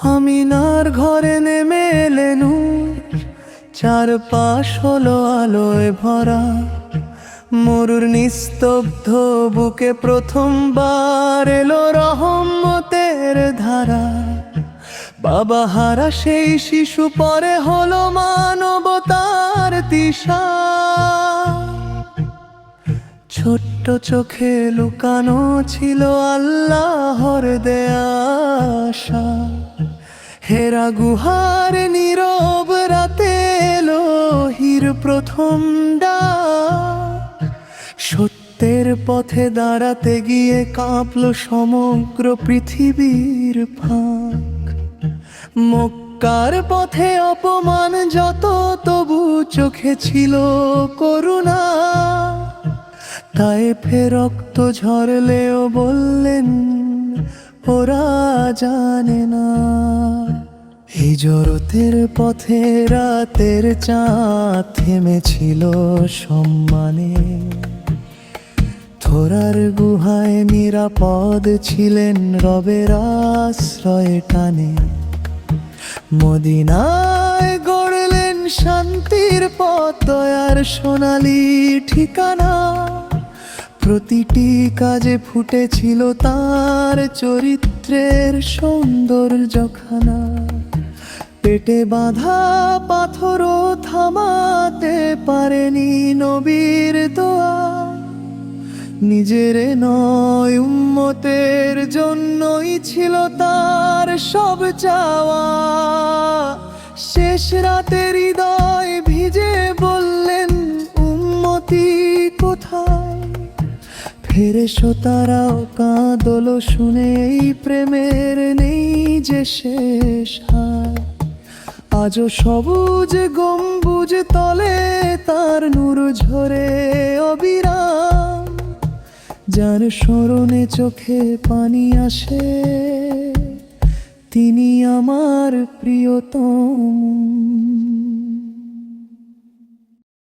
আমিনার ঘরে নেমে এলেন চারপাশ হলো আলোয় ভরা। মরুর নিস্তব্ধ বুকে প্রথমবার এলো রহমতের ধারা। বাবা হারা সেই শিশু পরে হলো মানবতার দিশা। ছোট্ট চোখে লুকানো ছিল আল্লাহর দেয়া আশা। হেরা গুহার নীরব রাতে এলো হির প্রথম ডাক। সত্যের পথে দাঁড়াতে গিয়ে কাঁপলো সমগ্র পৃথিবীর ফাঁক। মক্কার পথে অপমান যত, তবু চোখে ছিল করুণা। তায়েফে রক্ত ঝরলেও বললেন ওরা জানে না। হিজরতের পথে রাতের চাঁদ থেমেছিল সম্মানে। থোরার গুহায় নিরাপদ ছিলেন রবের আশ্রয় টানে। মদিনায় গড়লেন শান্তির পথ, দয়ার সোনালি ঠিকানা। প্রতিটি কাজে ফুটেছিল তার চরিত্রের সৌন্দর্যখানা। পেটে বাঁধা পাথরও থামাতে পারেনি নবীর দোয়া। নিজের নয় উম্মতের জন্যই ছিল তার সব চাওয়া। শেষ রাতে হৃদয় ভিজে বললেন উম্মতি কোথায়। ফেরেশতারাও কাঁদলো শুনে এই প্রেমের নেই যে শেষ হার। আজও সবুজ গম্বুজ তলে তার নূর ঝরে অবিরাম। যার স্মরণে চোখে পানি আসে তিনি আমার প্রিয়তম।